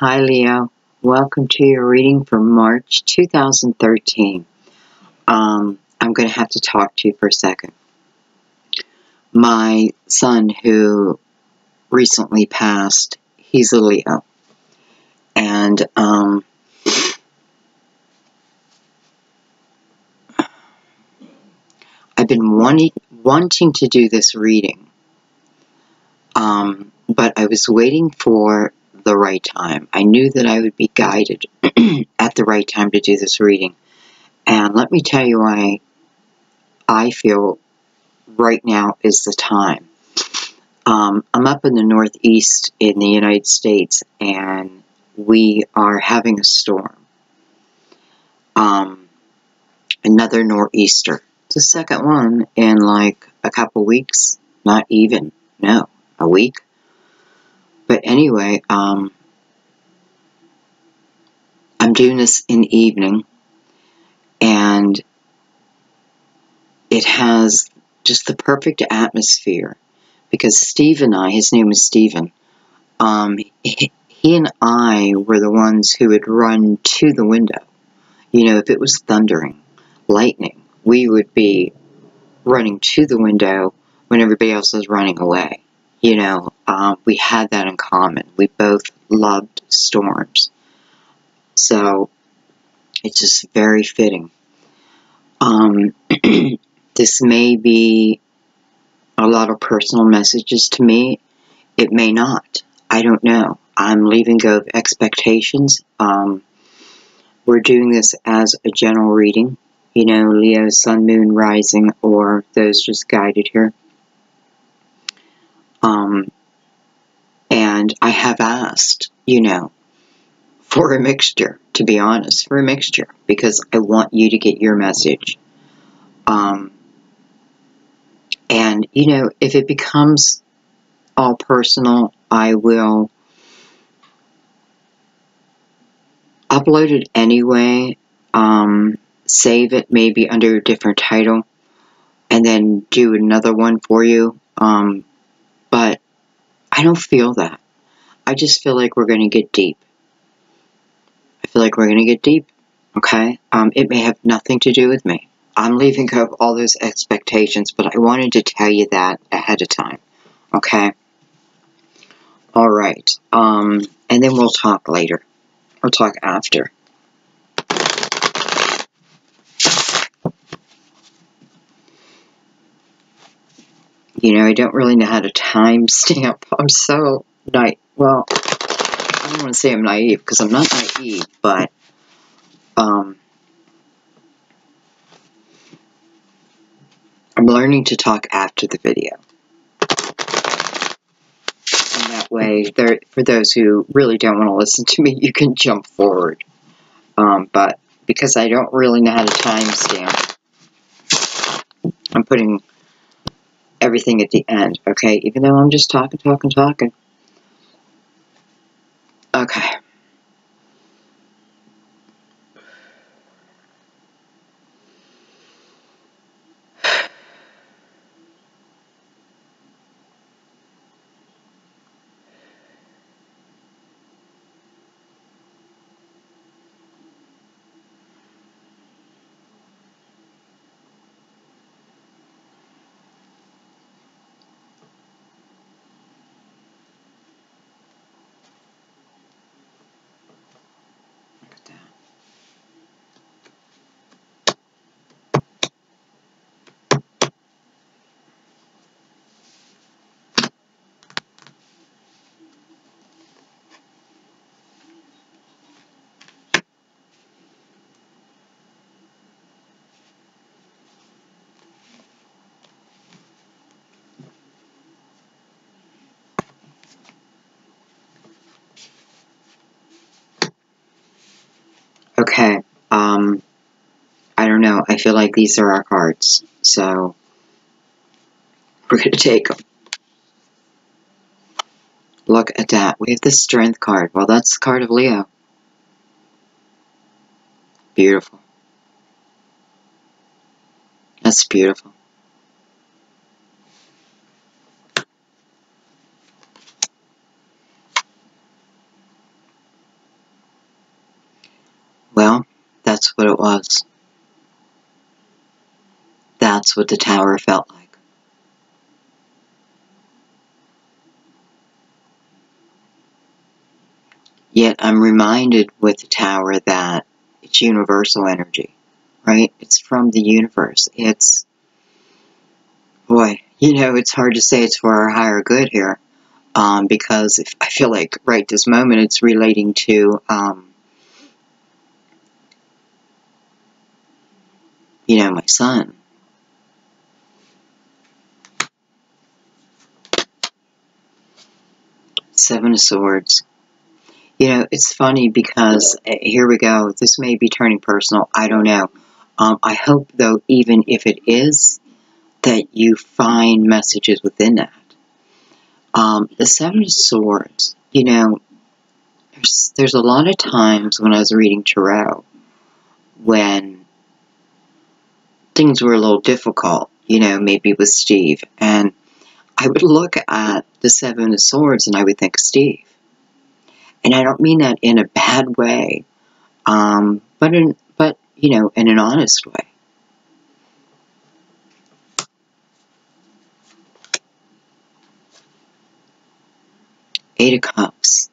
Hi Leo, welcome to your reading for March 2013. I'm going to have to talk to you for a second. My son, who recently passed, he's a Leo. And I've been wanting to do this reading, but I was waiting for the right time. I knew that I would be guided at the right time to do this reading. And let me tell you why I feel right now is the time. I'm up in the Northeast in the United States, and we are having a storm. Another nor'easter. It's the second one in like a couple weeks. Not even. No, a week. But anyway, I'm doing this in the evening, and it has just the perfect atmosphere. Because Steve and I, his name is Steven, he and I were the ones who would run to the window. You know, if it was thundering, lightning, we would be running to the window when everybody else was running away. You know, we had that in common. We both loved storms. So, it's just very fitting. This may be a lot of personal messages to me. It may not. I don't know. I'm leaving go of expectations. We're doing this as a general reading. You know, Leo, Sun, Moon, Rising, or those just guided here. And I have asked, you know, for a mixture, to be honest, for a mixture, because I want you to get your message. And, you know, if it becomes all personal, I will upload it anyway, save it maybe under a different title, and then do another one for you. But I don't feel that. I just feel like we're going to get deep. I feel like we're going to get deep, okay? It may have nothing to do with me. I'm leaving go of all those expectations, but I wanted to tell you that ahead of time, okay? All right, and then we'll talk later. We'll talk after. You know, I don't really know how to timestamp. I'm so well, I don't want to say I'm naive, because I'm not naive, but I'm learning to talk after the video. And that way, for those who really don't want to listen to me, you can jump forward. But because I don't really know how to timestamp, I'm putting everything at the end, okay? Even though I'm just talking. Okay. Okay, I don't know. I feel like these are our cards, so we're going to take them. Look at that. We have the Strength card. Well, that's the card of Leo. Beautiful. That's beautiful. That's what it was. That's what the tower felt like. Yet I'm reminded with the tower that it's universal energy, right? It's from the universe. It's, boy, you know, it's hard to say it's for our higher good here, because I feel like right this moment it's relating to, you know, my son. Seven of Swords. You know, it's funny because, here we go, this may be turning personal, I don't know. I hope, though, even if it is, that you find messages within that. The Seven of Swords, you know, there's a lot of times when I was reading Tarot when things were a little difficult, you know, maybe with Steve, and I would look at the Seven of Swords and I would think of Steve. And I don't mean that in a bad way, but you know, in an honest way. Eight of Cups.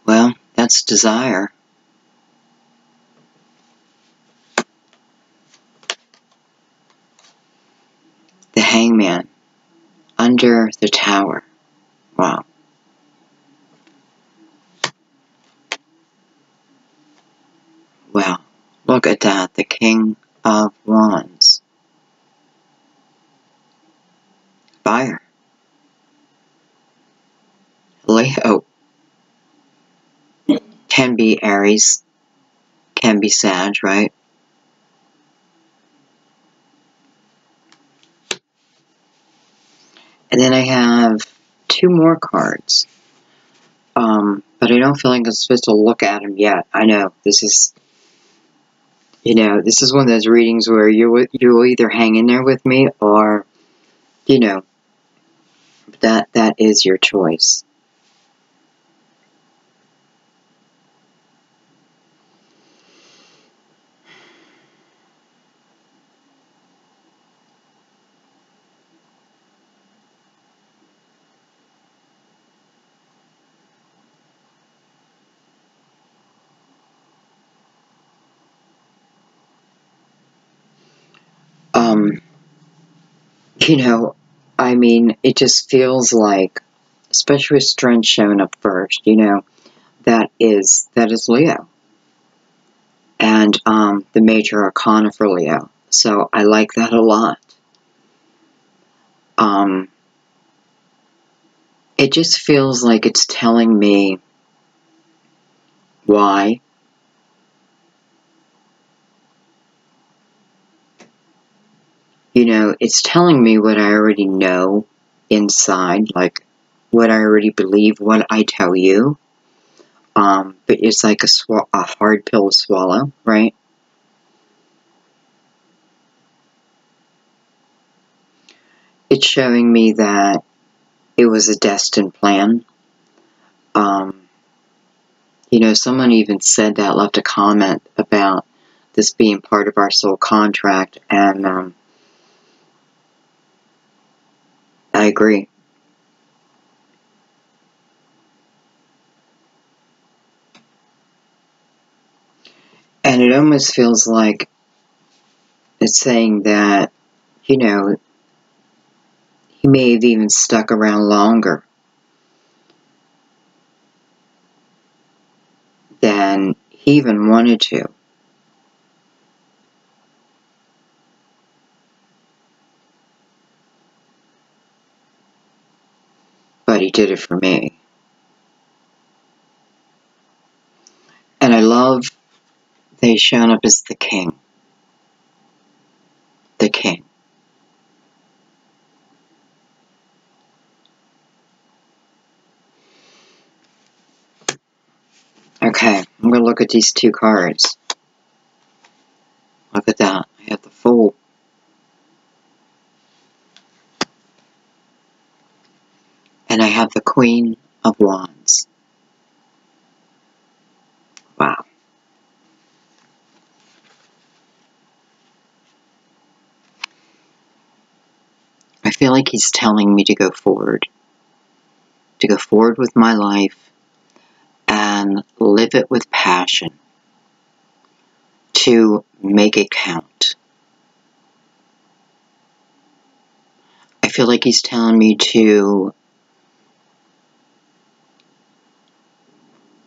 Well, that's desire. The Hangman. Under the Tower. Wow. Well, look at that. The King of Wands. Fire. Leo. Can be Aries. Can be Sag, right? And then I have two more cards. But I don't feel like I'm supposed to look at them yet. I know, this is, you know, this is one of those readings where you'll either hang in there with me or, you know, that is your choice. You know, I mean, it just feels like, especially with strength showing up first, you know, that is Leo. And, the major arcana for Leo. So I like that a lot. It just feels like it's telling me why. You know, it's telling me what I already know inside, like what I already believe, what I tell you. But it's like a hard pill to swallow, right? It's showing me that it was a destined plan. You know, someone even said that, left a comment about this being part of our soul contract, and I agree. And it almost feels like it's saying that, you know, he may have even stuck around longer than he even wanted to. But he did it for me. And I love they shown up as the king. The king. Okay, I'm going to look at these two cards. Look at that. I have the Fool. And I have the Queen of Wands. I feel like he's telling me to go forward with my life and live it with passion, to make it count. I feel like he's telling me to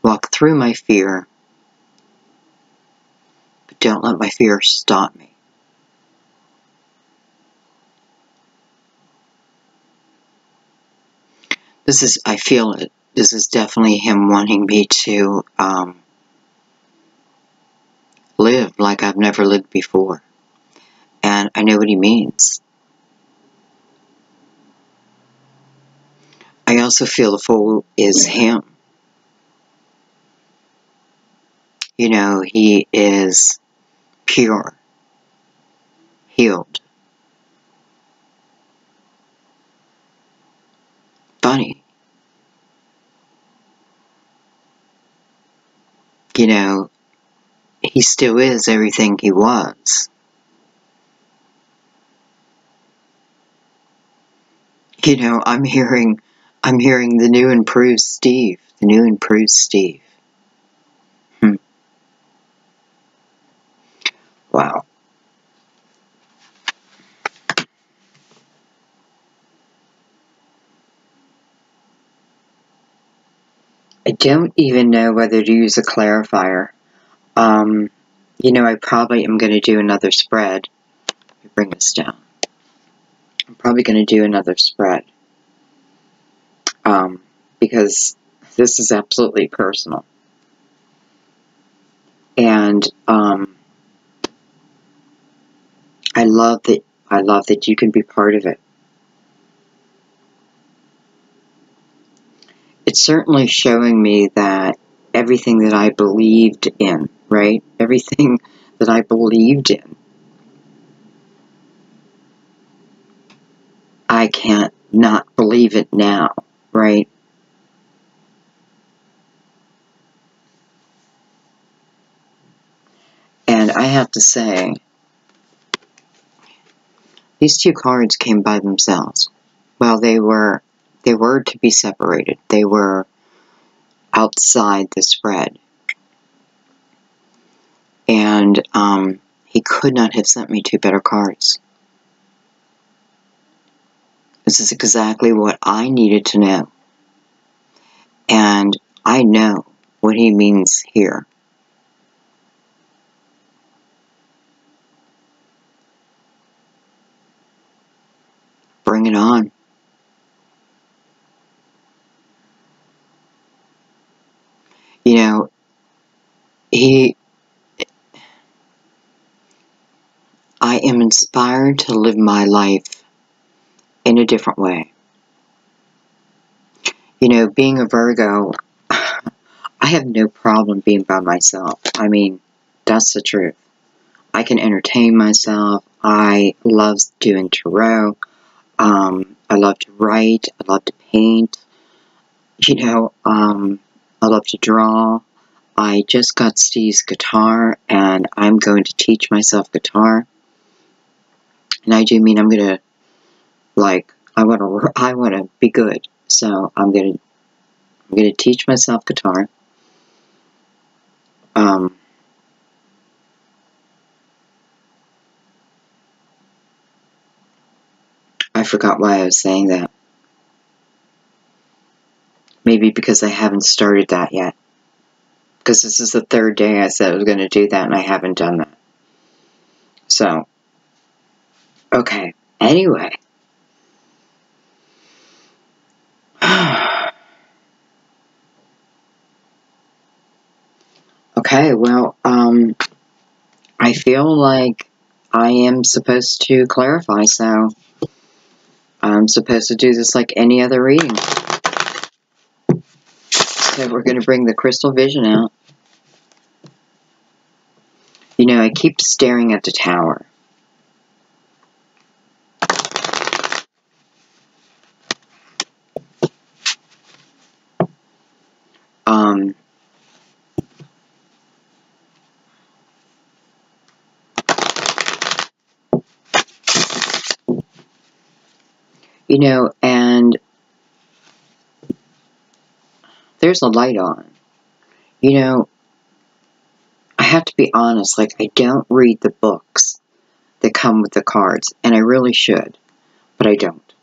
walk through my fear, but don't let my fear stop me. I feel it. This is definitely him wanting me to live like I've never lived before. And I know what he means. I also feel the Fool is him. You know, he is pure, healed, funny. You know, he still is everything he was. You know, I'm hearing the new improved Steve. The new improved Steve. Wow. I don't even know whether to use a clarifier. You know, I probably am going to do another spread. Let me bring this down. I'm probably going to do another spread. Because this is absolutely personal. And I love that you can be part of it. It's certainly showing me that everything that I believed in, right? Everything that I believed in, I can't not believe it now, right? And I have to say, these two cards came by themselves. Well, they were to be separated. They were outside the spread. And he could not have sent me two better cards. This is exactly what I needed to know. And I know what he means here. Bring it on. You know, I am inspired to live my life in a different way. You know, being a Virgo, I have no problem being by myself. I mean, that's the truth. I can entertain myself. I love doing tarot. I love to write. I love to paint. You know, I love to draw. I just got Steve's guitar, and I'm going to teach myself guitar. And I do mean I'm gonna, like, I want to be good. So I'm gonna teach myself guitar. I forgot why I was saying that. Maybe because I haven't started that yet. Because this is the third day I said I was going to do that, and I haven't done that. So, okay. Anyway. Okay, well, I feel like I am supposed to clarify, so I'm supposed to do this like any other reading. So we're going to bring the crystal vision out. You know, I keep staring at the tower. You know, and there's a light on. You know, I have to be honest, like, I don't read the books that come with the cards, and I really should, but I don't.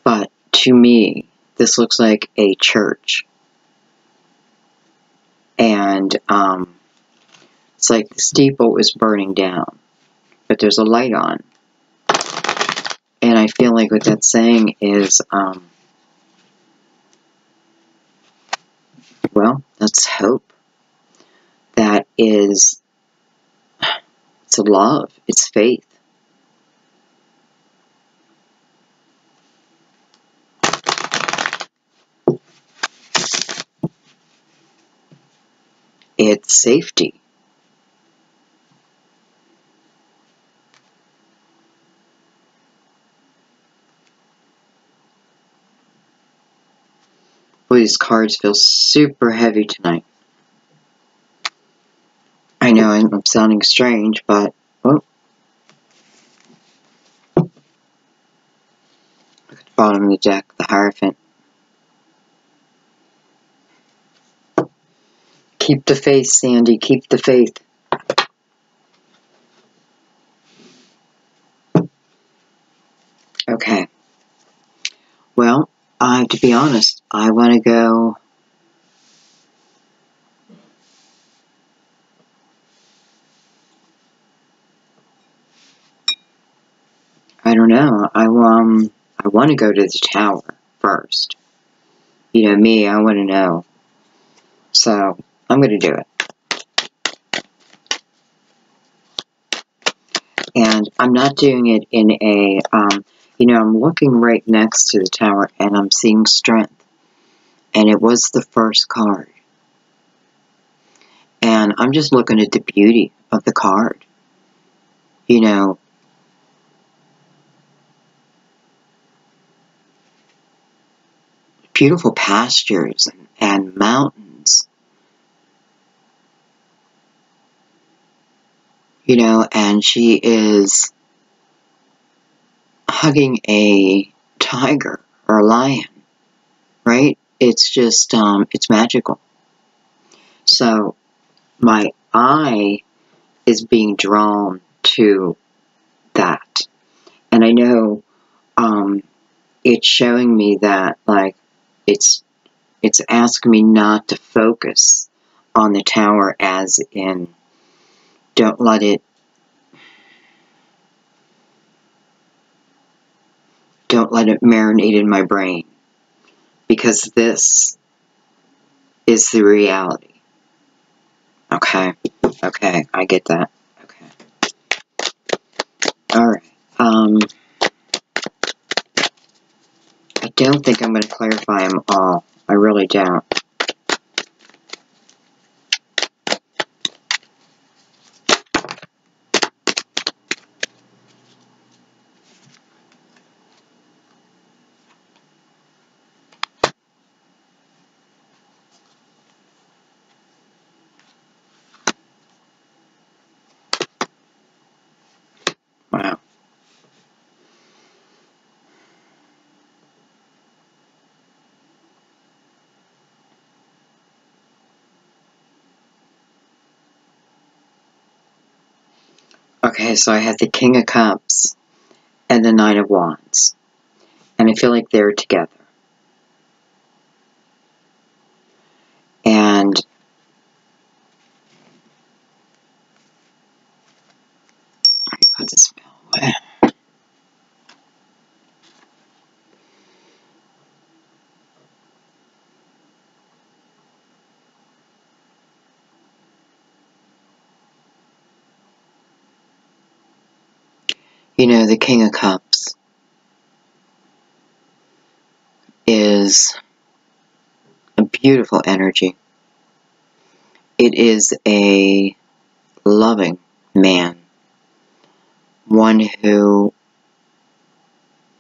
But to me, this looks like a church. And it's like the steeple is burning down, but there's a light on. And I feel like what that's saying is, well, that's hope. That is, it's love, it's faith. It's safety. Boy, these cards feel super heavy tonight. I know I'm sounding strange, but oh. Look at the bottom of the deck, the Hierophant. Keep the faith, Sandy, keep the faith. Okay. Well, to be honest, I want to go. I don't know. I want to go to the tower first. You know me, I want to know. So, I'm going to do it. And I'm not doing it in a, you know, I'm looking right next to the tower and I'm seeing strength. And it was the first card. And I'm just looking at the beauty of the card. You know, beautiful pastures and mountains. You know, and she is hugging a tiger or a lion, right? It's just, it's magical. So, my eye is being drawn to that. And I know, it's showing me that, like, it's asking me not to focus on the tower, as in, don't let it marinate in my brain, because this is the reality. Okay, I get that. Okay, alright, I don't think I'm going to clarify them all. I really don't. Wow. Okay, so I have the King of Cups and the Knight of Wands. And I feel like they're together. And let me put this spell away. You know, the King of Cups is a beautiful energy. It is a loving man. One who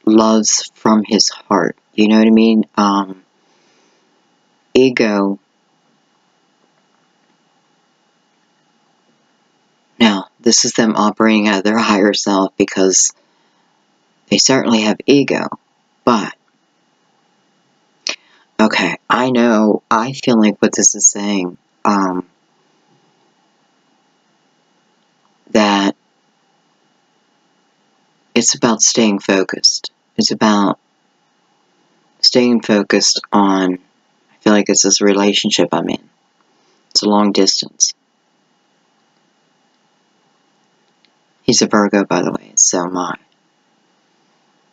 loves from his heart. You know what I mean? Ego. Now, this is them operating out of their higher self, because they certainly have ego. But, okay, I know, I feel like what this is saying, that it's about staying focused. It's about staying focused on, I feel like it's this relationship I'm in. It's a long distance. He's a Virgo, by the way, so am I.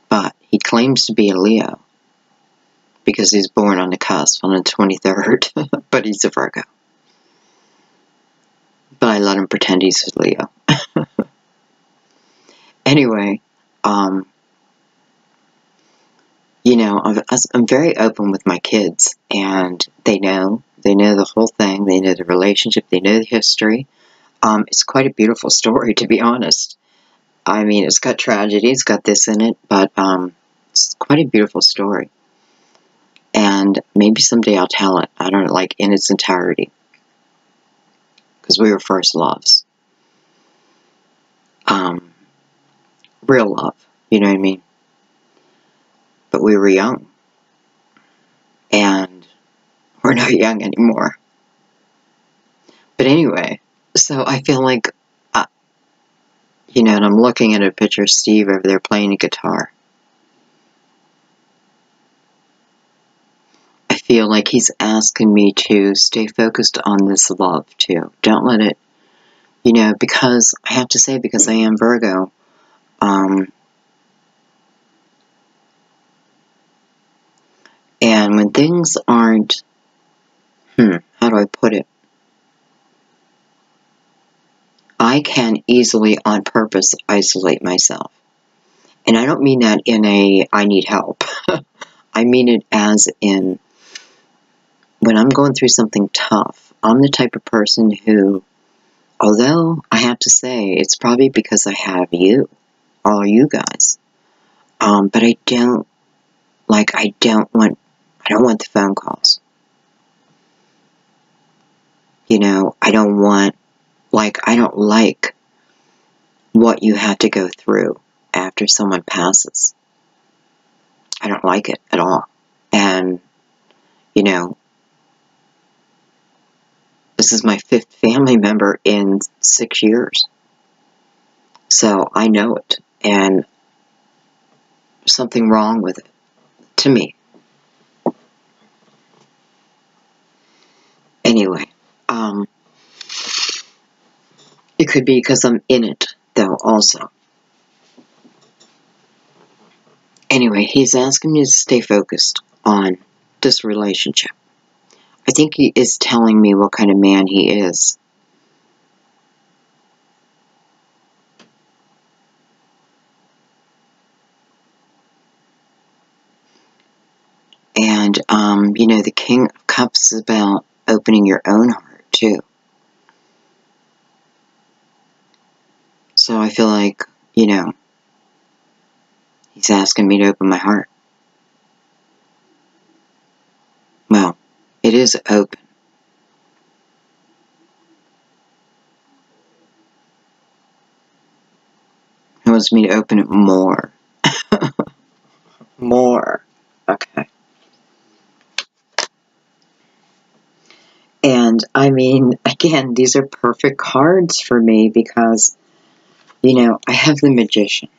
But he claims to be a Leo, because he's born on the cusp on the 23rd, but he's a Virgo. But I let him pretend he's a Leo. Anyway, you know, I'm very open with my kids, and they know the whole thing, they know the relationship, they know the history. It's quite a beautiful story, to be honest. I mean, it's got tragedy, it's got this in it, but it's quite a beautiful story. And maybe someday I'll tell it, I don't know, like in its entirety. Because we were first loves. Real love, you know what I mean? But we were young. And we're not young anymore. But anyway, so I feel like, you know, and I'm looking at a picture of Steve over there playing a guitar. I feel like he's asking me to stay focused on this love, too. Don't let it, you know, because, I have to say, because I am Virgo, and when things aren't, how do I put it? I can easily, on purpose, isolate myself. And I don't mean that in a, I need help. I mean it as in, when I'm going through something tough, I'm the type of person who, although I have to say, it's probably because I have you, all you guys. But I don't want the phone calls. You know, I don't like what you have to go through after someone passes. I don't like it at all. And, you know, this is my 5th family member in 6 years. So I know it. And there's something wrong with it, to me. Anyway, it could be because I'm in it, though, also. Anyway, he's asking me to stay focused on this relationship. I think he is telling me what kind of man he is. And, you know, the King of Cups is about opening your own heart, too. So I feel like, you know, he's asking me to open my heart. Well, it is open. He wants me to open it more. More. Okay. And, I mean, again, these are perfect cards for me because, you know, I have the Magician.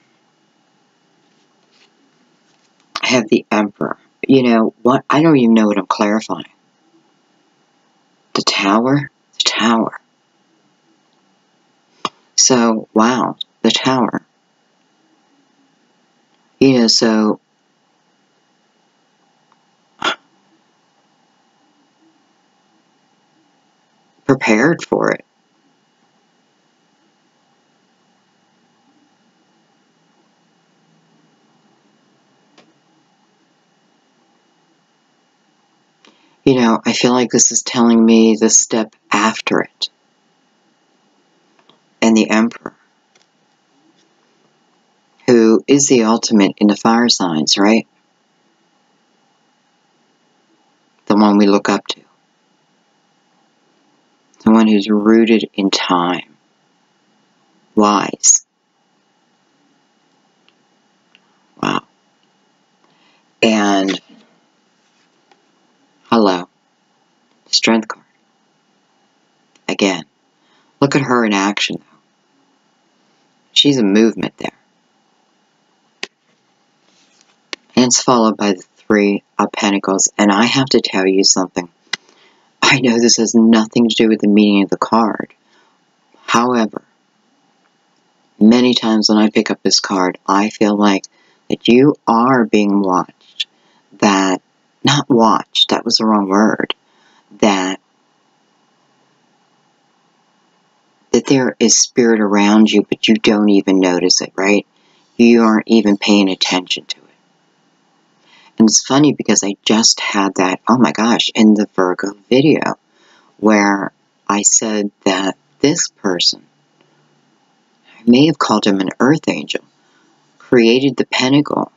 I have the Emperor. You know, what? I don't even know what I'm clarifying. The Tower? The Tower. So, wow, the Tower. You know, so, prepared for it. You know, I feel like this is telling me the step after it. And the Emperor, who is the ultimate in the fire signs, right? The one we look up to. The one who's rooted in time. wise. Wow. And hello, strength card. Again, look at her in action though. She's a movement there. And it's followed by the Three of Pentacles. And I have to tell you something. I know this has nothing to do with the meaning of the card. However, many times when I pick up this card, I feel like that you are being watched. That, not watched, that was the wrong word. That there is spirit around you, but you don't even notice it, right? You aren't even paying attention to it. And it's funny because I just had that, oh my gosh, in the Virgo video, where I said that this person, I may have called him an earth angel, created the pentacle.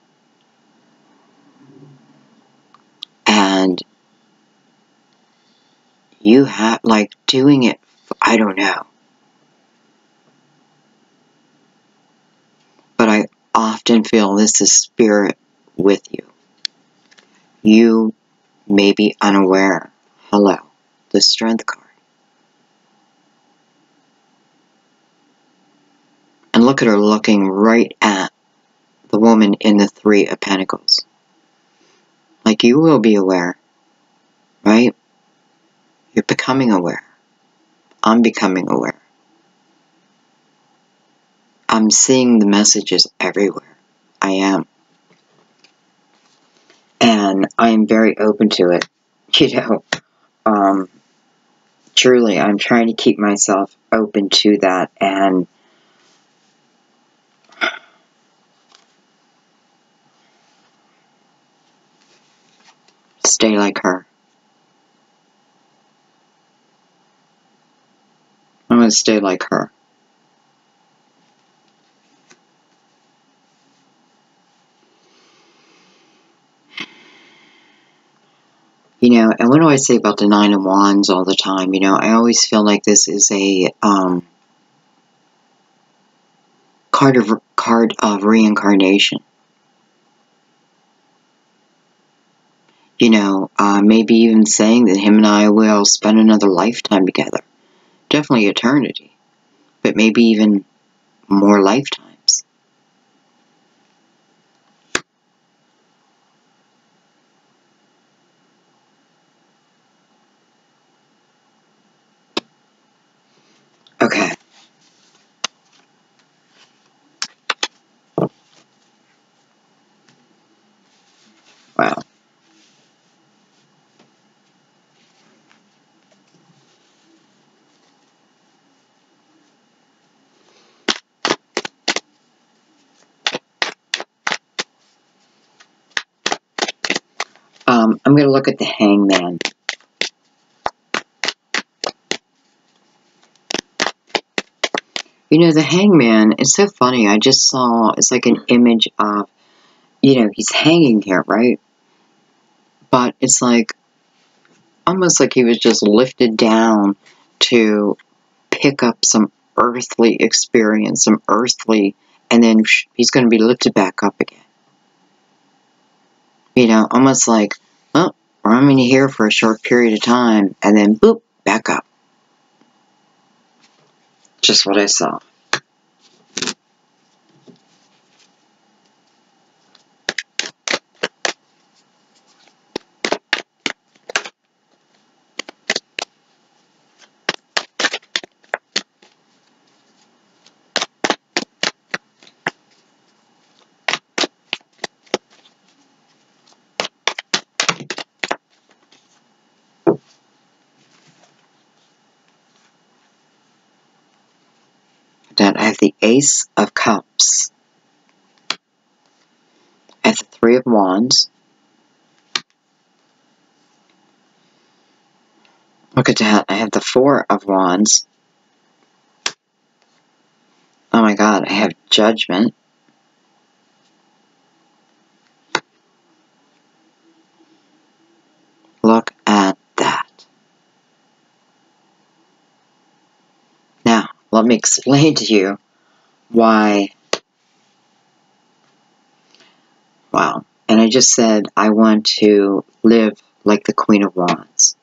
And you have, like, doing it, I don't know. But I often feel this is spirit with you. You may be unaware. Hello, the strength card. And look at her looking right at the woman in the Three of Pentacles. Like, you will be aware, right? You're becoming aware. I'm becoming aware. I'm seeing the messages everywhere. I am. And I am very open to it. You know, truly, I'm trying to keep myself open to that and stay like her. I'm going to stay like her. You know, and what do I say about the Nine of Wands all the time? You know, I always feel like this is a card of reincarnation. You know, maybe even saying that him and I will spend another lifetime together. Definitely eternity. But maybe even more lifetimes. Okay. Wow. I'm going to look at the Hangman. You know, the Hangman, it's so funny. I just saw, it's like an image of, you know, he's hanging here, right? But it's like, almost like he was just lifted down to pick up some earthly experience, some earthly, and then he's going to be lifted back up again. You know, almost like, oh, I'm in here for a short period of time, and then boop, back up. Just what I saw. Then I have the Ace of Cups. I have the Three of Wands. Look at that. I have the Four of Wands. Oh my God, I have Judgment. Look at that. Now, let me explain to you Why? Wow. And I just said I want to live like the Queen of Wands.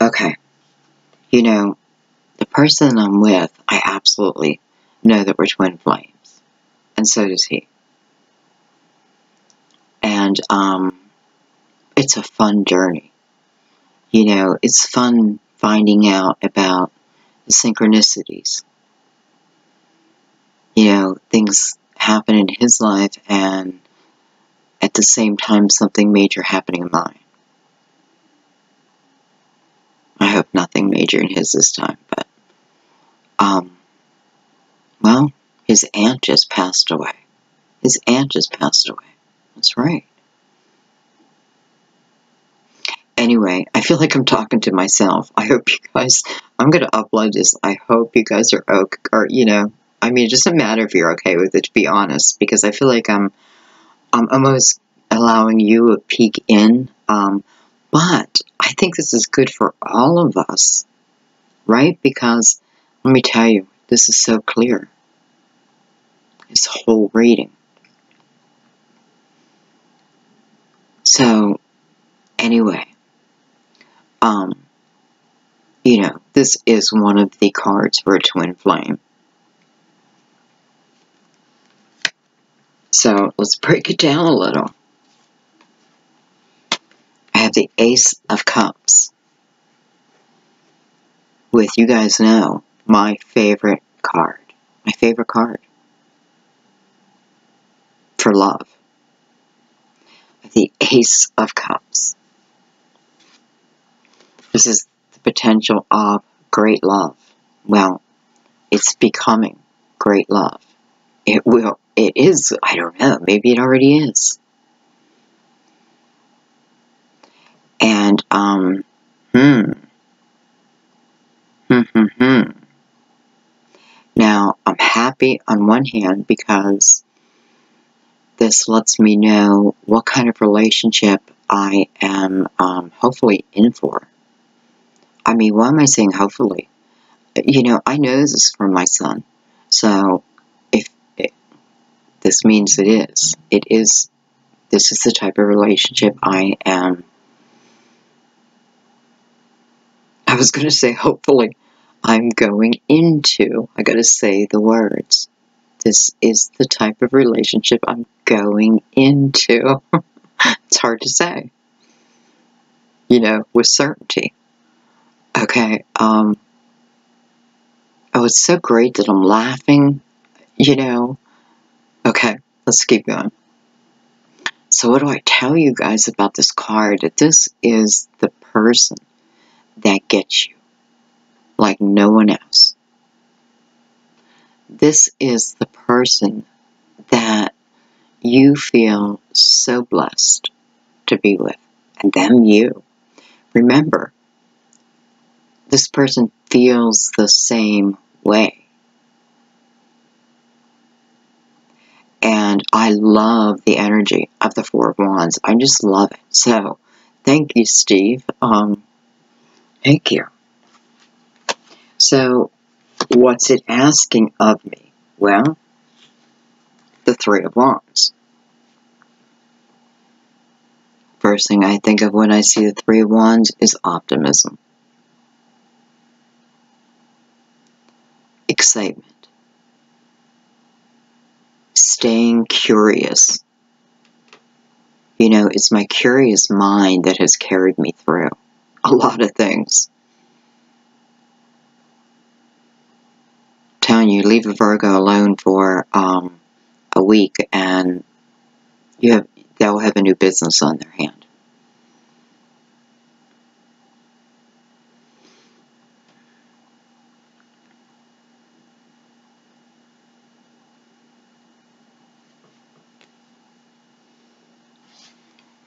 Okay. You know, the person I'm with, I absolutely know that we're twin flames. And so does he. And, it's a fun journey. You know, it's fun finding out about the synchronicities. You know, things happen in his life and at the same time something major happening in mine. I hope nothing major in his this time, but, well, his aunt just passed away. His aunt just passed away. That's right. Anyway, I feel like I'm talking to myself. I hope you guys, I'm going to upload this. I hope you guys are okay, or, you know, I mean, it doesn't matter if you're okay with it, to be honest, because I feel like I'm almost allowing you a peek in, but I think this is good for all of us, right? Because, let me tell you, this is so clear. This whole reading. So, anyway, you know, this is one of the cards for a twin flame. So, let's break it down a little. I have the Ace of Cups. With, you guys know, my favorite card. My favorite card. For love. The Ace of Cups. This is the potential of great love. Well, it's becoming great love. It is, I don't know, maybe it already is. And, Now, I'm happy on one hand because this lets me know what kind of relationship I am hopefully in for. I mean, why am I saying hopefully? You know, I know this is from my son. So, this means it is. This is the type of relationship I was going to say hopefully, I'm going into. I got to say the words. This is the type of relationship I'm going into. It's hard to say. You know, with certainty. Okay, oh, it's so great that I'm laughing, you know. Okay, let's keep going. So what do I tell you guys about this card? That this is the person that gets you like no one else. This is the person that you feel so blessed to be with. And them you. Remember, this person feels the same way. And I love the energy of the Four of Wands. I just love it. So, thank you, Steve. Thank you. So, what's it asking of me? Well, the Three of Wands. First thing I think of when I see the Three of Wands is optimism. Excitement. Staying curious. You know, it's my curious mind that has carried me through a lot of things. I'm telling you, leave a Virgo alone for a week and they'll have a new business on their hand.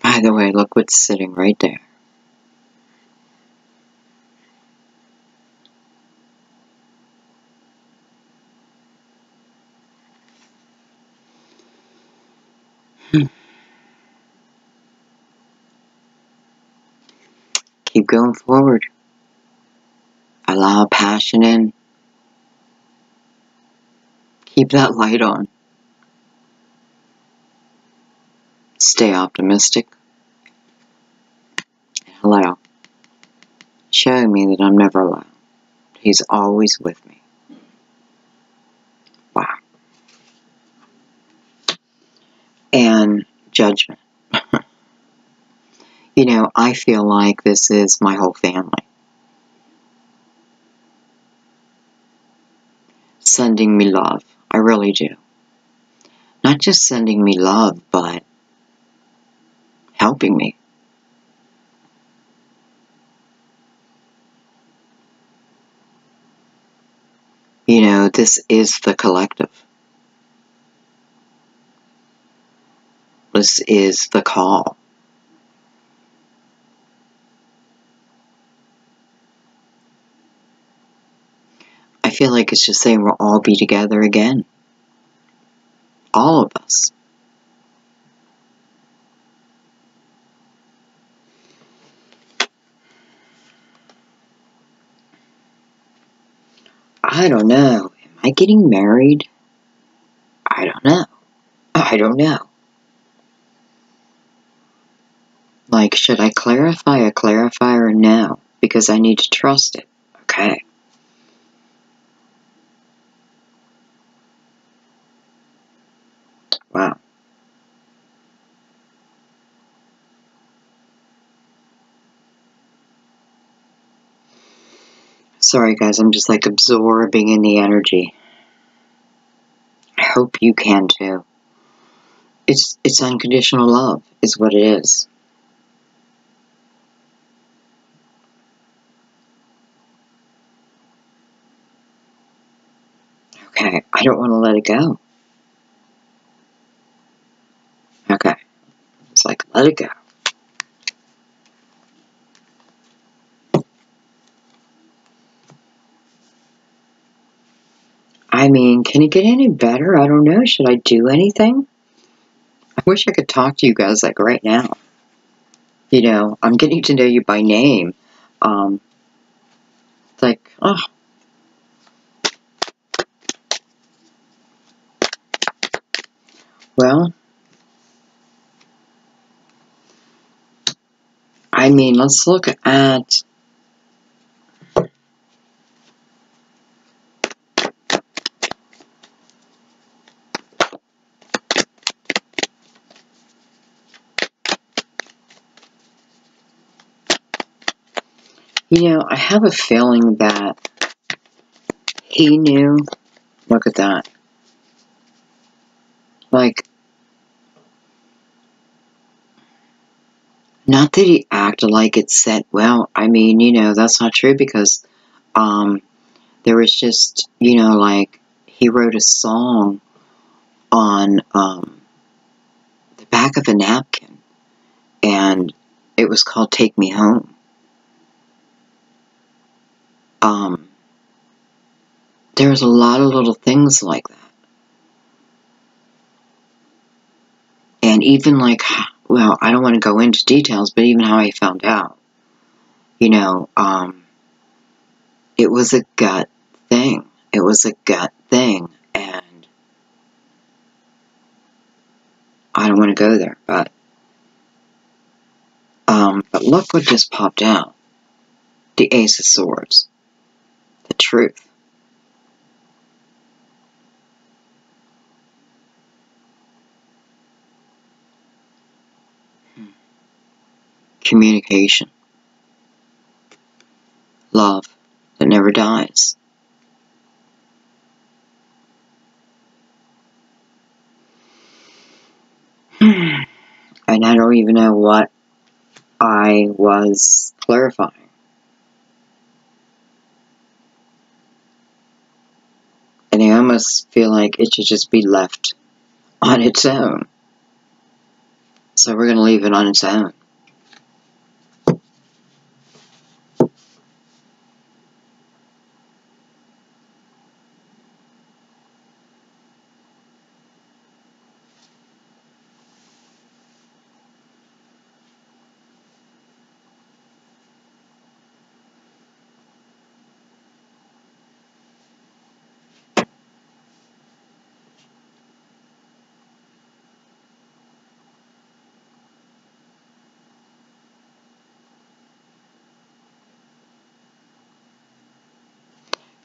By the way, look what's sitting right there. Keep going forward. Allow passion in. Keep that light on. Stay optimistic. Hello. Showing me that I'm never alone. He's always with me. Wow. And judgment. You know, I feel like this is my whole family. Sending me love. I really do. Not just sending me love, but helping me. You know, this is the collective. This is the call. I feel like it's just saying we'll all be together again. All of us. I don't know. Am I getting married? I don't know. I don't know. Like, should I clarify a clarifier? No, because I need to trust it. Okay. Wow. Sorry guys, I'm just like absorbing in the energy. I hope you can too. It's unconditional love is what it is. Okay, I don't want to let it go. Okay. It's like, let it go. I mean, can it get any better? I don't know. Should I do anything? I wish I could talk to you guys like right now. You know, I'm getting to know you by name. It's like, oh. Well, I mean, let's look at... You know, I have a feeling that he knew. Look at that. Like, not that he acted like it said, well, I mean, you know, that's not true because there was just, you know, like, he wrote a song on the back of a napkin, and it was called Take Me Home. There's a lot of little things like that. And even like, well, I don't want to go into details, but even how I found out, you know, it was a gut thing. It was a gut thing, and I don't want to go there, but look what just popped out. The Ace of Swords. The truth. Communication. Love that never dies. And I don't even know what I was clarifying. And I almost feel like it should just be left on its own. So we're going to leave it on its own.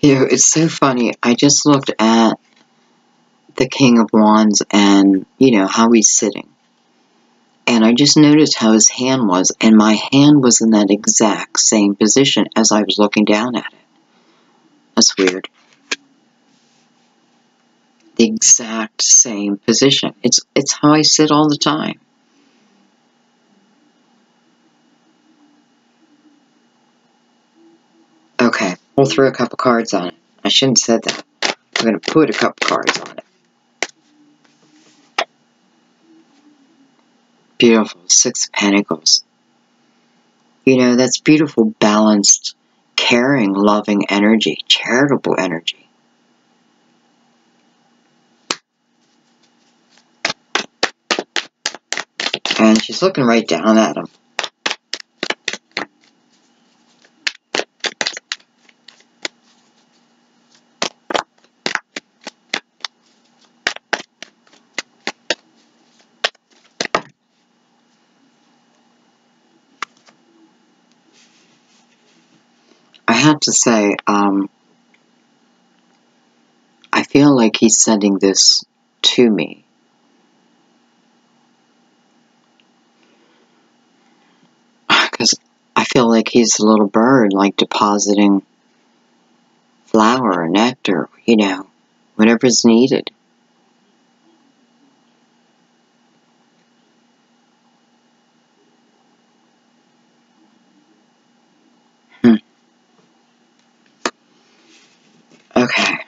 You know, it's so funny. I just looked at the King of Wands and, you know, how he's sitting. And I just noticed how his hand was, and my hand was in that exact same position as I was looking down at it. That's weird. The exact same position. It's how I sit all the time. Okay, we'll throw a couple cards on it. I shouldn't have said that. I'm going to put a couple cards on it. Beautiful. Six of Pentacles. You know, that's beautiful, balanced, caring, loving energy, charitable energy. And she's looking right down at him. I have to say, I feel like he's sending this to me. Because I feel like he's a little bird, like depositing flour or nectar, you know, whatever's needed. Okay.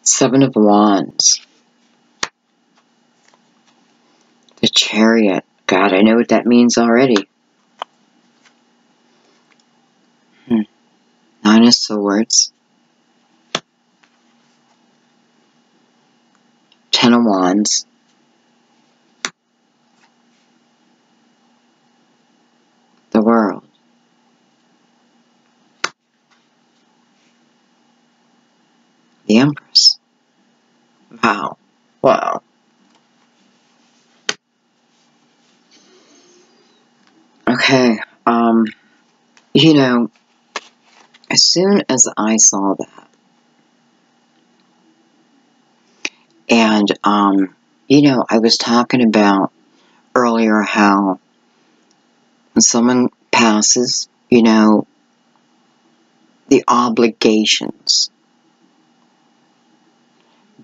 Seven of Wands. The Chariot. God, I know what that means already. Nine of Swords. Ten of Wands. The World. The Empress. Wow. Wow. Okay. You know, as soon as I saw that, and, you know, I was talking about earlier how when someone passes, you know, the obligations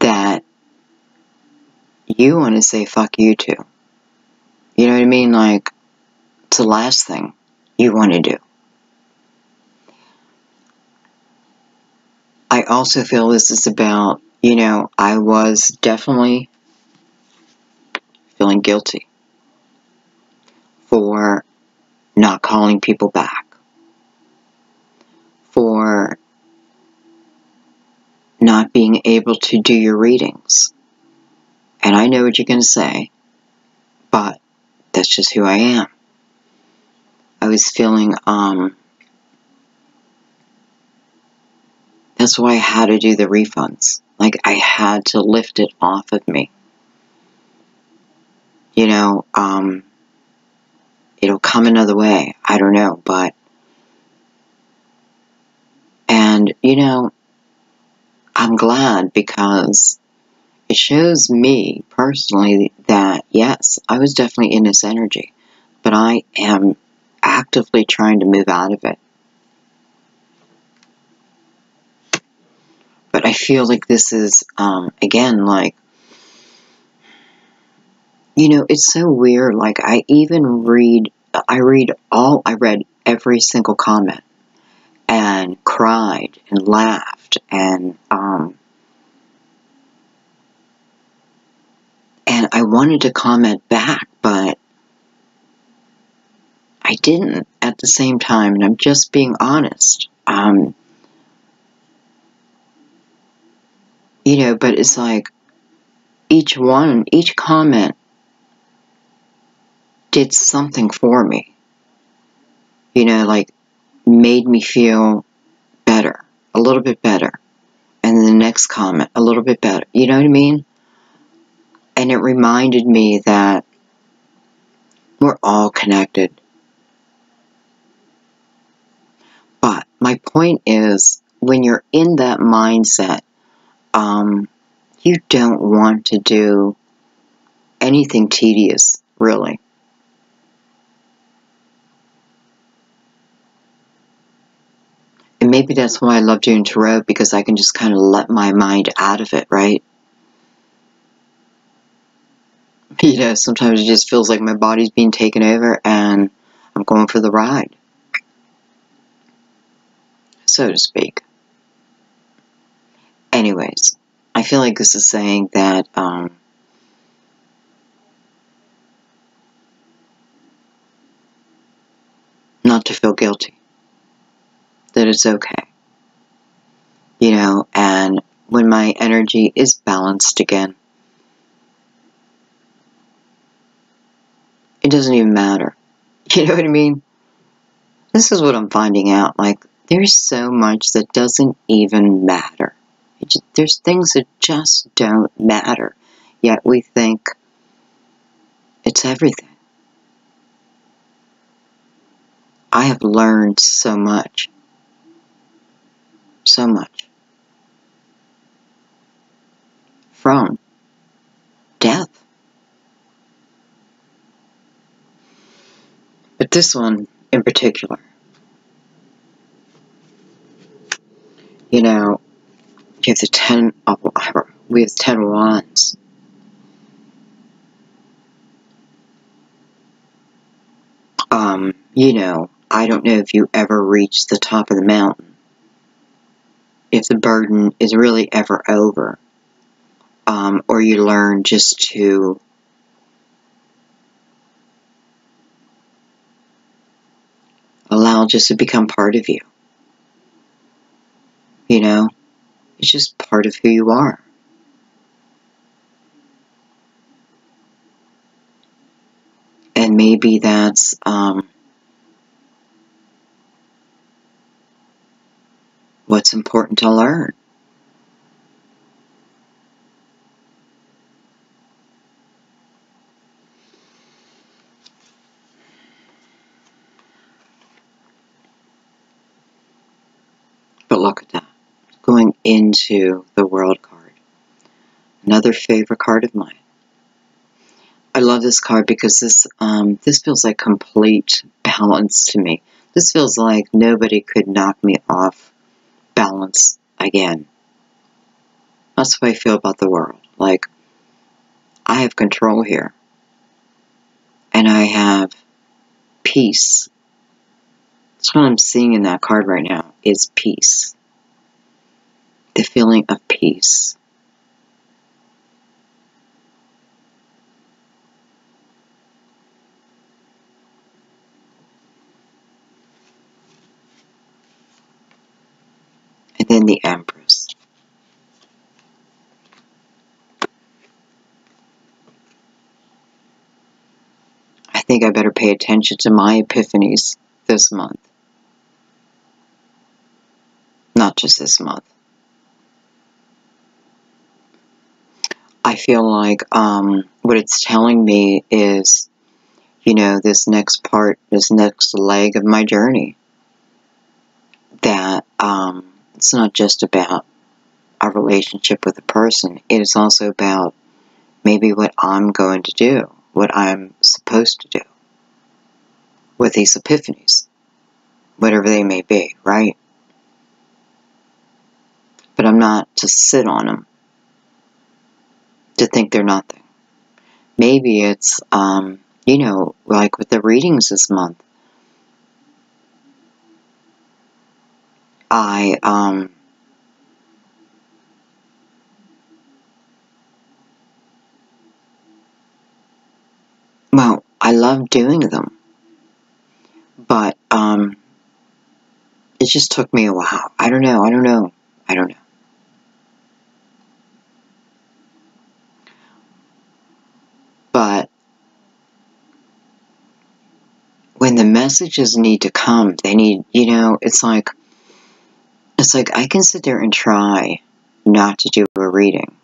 that you want to say fuck you to. You know what I mean? Like, it's the last thing you want to do. I also feel this is about, you know, I was definitely feeling guilty for not calling people back, for not being able to do your readings. And I know what you're going to say, but that's just who I am. I was feeling, that's why I had to do the refunds. Like, I had to lift it off of me. You know, it'll come another way. I don't know, but, and, you know, I'm glad because it shows me personally that, yes, I was definitely in this energy, but I am actively trying to move out of it. But I feel like this is, again, like, you know, it's so weird. Like, I read every single comment and cried and laughed and I wanted to comment back, but I didn't at the same time, and I'm just being honest. You know, but it's like each comment did something for me. You know, like made me feel better, a little bit better. And then the next comment, a little bit better. You know what I mean? And it reminded me that we're all connected. point is, when you're in that mindset, you don't want to do anything tedious, really. And maybe that's why I love doing tarot, because I can just kind of let my mind out of it, right? You know, sometimes it just feels like my body's being taken over and I'm going for the ride, so to speak. Anyways, I feel like this is saying that not to feel guilty, that it's okay. You know, and when my energy is balanced again, it doesn't even matter. You know what I mean? This is what I'm finding out. Like, there's so much that doesn't even matter. There's things that just don't matter. Yet we think it's everything. I have learned so much. So much. From death. But this one in particular, you know, you have the 10 of, we have 10 wands. You know, I don't know if you ever reach the top of the mountain, if the burden is really ever over, or you learn just to allow just to become part of you. You know, it's just part of who you are. And maybe that's what's important to learn. But look at that. Going into the World card. Another favorite card of mine. I love this card because this feels like complete balance to me. This feels like nobody could knock me off balance again. That's the way I feel about the world. Like, I have control here. And I have peace. That's what I'm seeing in that card right now, is peace. The feeling of peace. And then the Empress. I think I better pay attention to my epiphanies this month. Not just this month. I feel like what it's telling me is, you know, this next part, this next leg of my journey, that it's not just about a relationship with a person. It is also about maybe what I'm going to do, what I'm supposed to do with these epiphanies, whatever they may be, right? But I'm not to sit on them, to think they're nothing. Maybe it's, you know, like with the readings this month, well, I love doing them, but, it just took me a while. I don't know. But when the messages need to come, they need, you know, it's like I can sit there and try not to do a reading.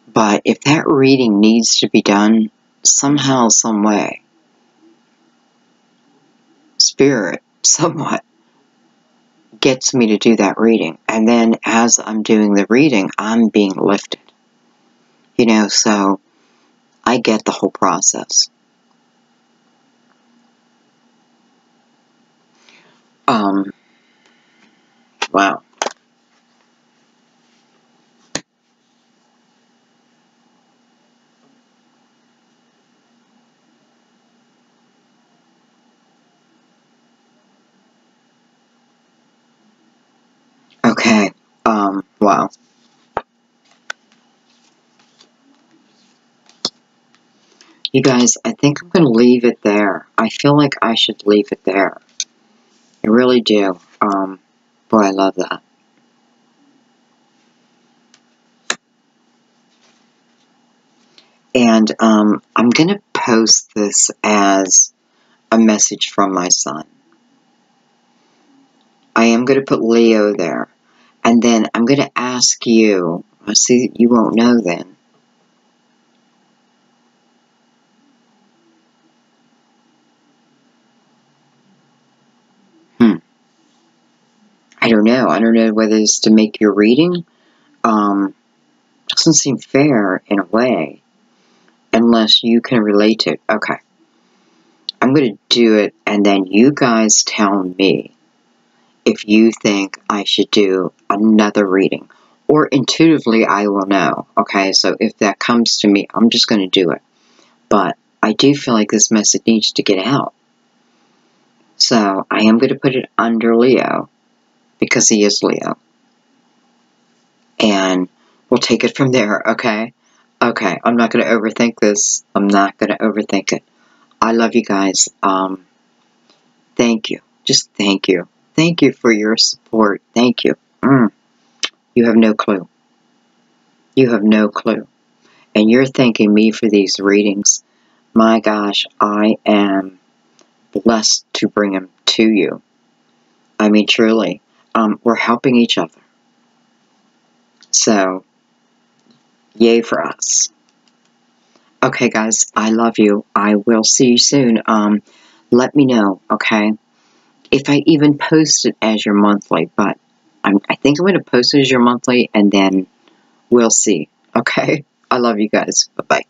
But if that reading needs to be done somehow, some way, spirit, somewhat, gets me to do that reading. And then as I'm doing the reading, I'm being lifted. You know, so I get the whole process. Wow. Okay. Wow. You guys, I think I'm going to leave it there. I feel like I should leave it there. I really do. Boy, I love that. And I'm going to post this as a message from my son. I am going to put Leo there. And then I'm going to ask you. See, you won't know then. I don't know. I don't know whether it's to make your reading. Doesn't seem fair in a way. Unless you can relate to it. Okay. I'm going to do it, and then you guys tell me if you think I should do another reading. Or intuitively, I will know. Okay, so if that comes to me, I'm just going to do it. But I do feel like this message needs to get out. So I am going to put it under Leo, because he is Leo. And we'll take it from there, okay? Okay, I'm not going to overthink this. I'm not going to overthink it. I love you guys. Thank you. Just thank you. Thank you for your support. Thank you. You have no clue. You have no clue. And you're thanking me for these readings. My gosh, I am blessed to bring them to you. I mean, truly, we're helping each other. So, yay for us. Okay, guys, I love you. I will see you soon. Let me know, okay? If I even post it as your monthly, but I think I'm going to post it as your monthly, and then we'll see, okay? I love you guys. Bye-bye.